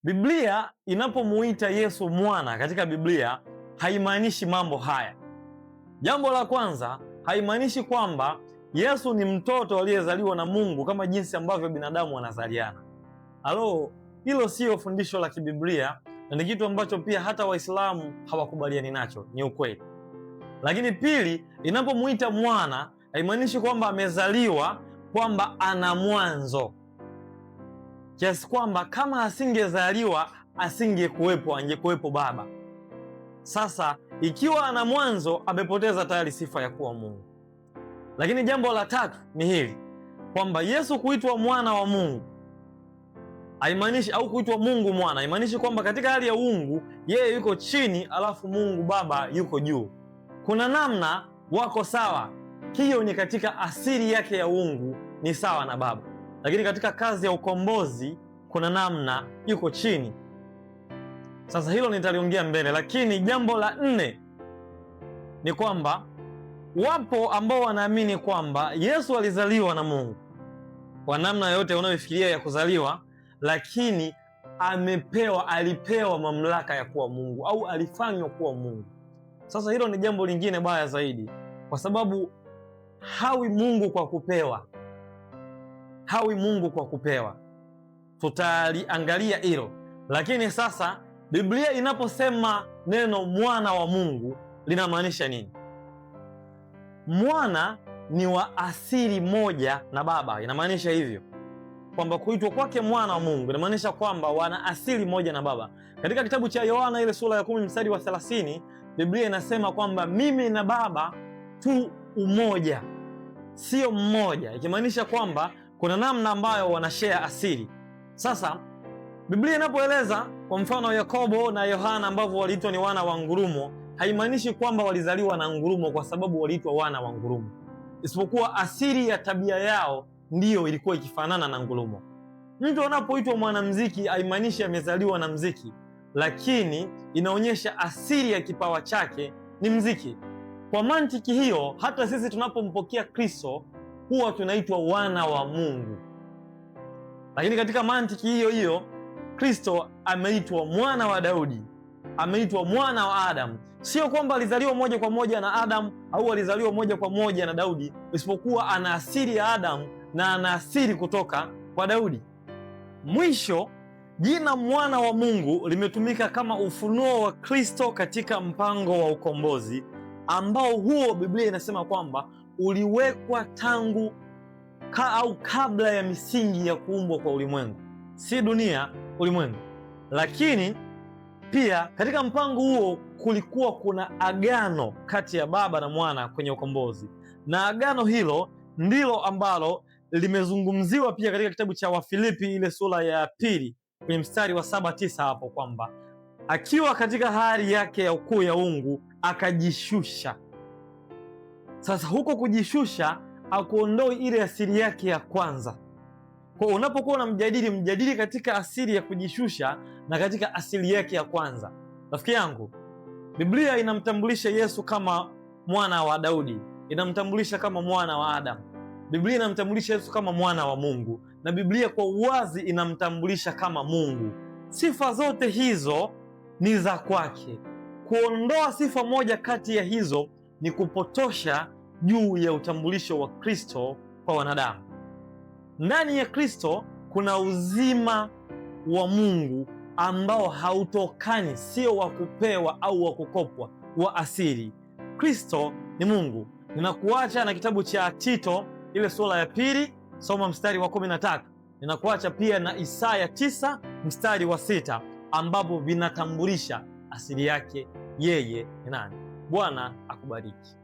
Biblia inapomuita Yesu mwana katika Biblia haimaanishi mambo haya. Jambo la kwanza, haimaanishi kwamba Yesu ni mtoto aliyezaliwa na Mungu kama jinsi ambavyo binadamu wanazaliana. Hilo siyo fundisho la kibiblia na ni kitu ambacho pia hata Waislamu hawakubaliani nacho, ni ukweli. Lakini pili, inapomuita mwana haimaanishi kwamba amezaliwa, kwamba ana mwanzo, kiasi kwamba kama asingezaliwa asingekuwepo, angekuwepo baba. Sasa ikiwa ana mwanzo, amepoteza tayari sifa ya kuwa Mungu. Lakini jambo la tatu ni hili, kwamba Yesu kuitwa mwana wa Mungu haimaanishi, au kuitwa Mungu mwana haimaanishi kwamba katika hali ya uungu yeye yuko chini alafu Mungu Baba yuko juu. Kuna namna wako sawa, hiyo ni katika asili yake ya uungu ni sawa na Baba, lakini katika kazi ya ukombozi kuna namna yuko chini. Sasa hilo nitaliongea mbele, lakini jambo la nne ni kwamba wapo ambao wanaamini kwamba Yesu alizaliwa na Mungu kwa namna yote unayofikiria ya kuzaliwa, lakini alipewa mamlaka ya kuwa Mungu au alifanywa kuwa Mungu. Sasa hilo ni jambo lingine baya zaidi, kwa sababu hawi Mungu kwa kupewa. Tutaliangalia hilo. Lakini sasa Biblia inaposema neno mwana wa Mungu linamaanisha nini? Mwana ni wa asili moja na Baba, inamaanisha hivyo kwamba kuitwa kwake mwana wa Mungu inamaanisha kwamba wana asili moja na Baba. Katika kitabu cha Yohana ile sura ya 10 mstari wa 30, Biblia inasema kwamba mimi na Baba tu umoja, sio mmoja, ikimaanisha kwamba kuna namna ambayo wanashare asili. Sasa Biblia inapoeleza kwa mfano Yakobo na Yohana ambavyo waliitwa ni wana wa ngurumo, haimaanishi kwamba walizaliwa na ngurumo kwa sababu waliitwa wana wa ngurumo, isipokuwa asili ya tabia yao ndiyo ilikuwa ikifanana na ngurumo. Mtu anapoitwa mwanamuziki haimaanishi amezaliwa na muziki, lakini inaonyesha asili ya kipawa chake ni muziki. Kwa mantiki hiyo, hata sisi tunapompokea Kristo huwa tunaitwa wana wa Mungu. Lakini katika mantiki hiyo hiyo, Kristo ameitwa mwana wa Daudi, ameitwa mwana wa Adamu. Sio kwamba alizaliwa moja kwa moja na Adamu au alizaliwa moja kwa moja na Daudi, isipokuwa ana asili ya Adamu na ana asili kutoka kwa Daudi. Mwisho, jina mwana wa Mungu limetumika kama ufunuo wa Kristo katika mpango wa ukombozi ambao huo Biblia inasema kwamba uliwekwa tangu kabla ya misingi ya kuumbwa kwa ulimwengu, si dunia, ulimwengu. Lakini pia katika mpango huo kulikuwa kuna agano kati ya Baba na Mwana kwenye ukombozi, na agano hilo ndilo ambalo limezungumziwa pia katika kitabu cha Wafilipi ile sura ya 2 kwenye mstari wa 7-9 hapo, kwamba akiwa katika hali yake ya ukuu ya uungu akajishusha. Sasa huko kujishusha akuondoi ile asili yake ya kwanza. Kwa unapokuwa mjadili katika asili ya kujishusha na katika asili yake ya kwanza. Rafiki yangu, Biblia inamtambulisha Yesu kama mwana wa Daudi, inamtambulisha kama mwana wa Adamu. Biblia inamtambulisha Yesu kama mwana wa Mungu, na Biblia kwa uwazi inamtambulisha kama Mungu. Sifa zote hizo ni za kwake. Kuondoa sifa moja kati ya hizo ni kupotosha juu ya utambulisho wa Kristo kwa wanadamu. Ndani ya Kristo kuna uzima wa Mungu ambao hautokani, sio wa kupewa au wa kukopwa, wa asili. Kristo ni Mungu. Ninakuacha na kitabu cha Tito ile sura ya 2, soma mstari wa 13. Ninakuacha pia na Isaya 9 mstari wa 6 ambapo vinatambulisha asili yake yeye ni nani. Bwana akubariki.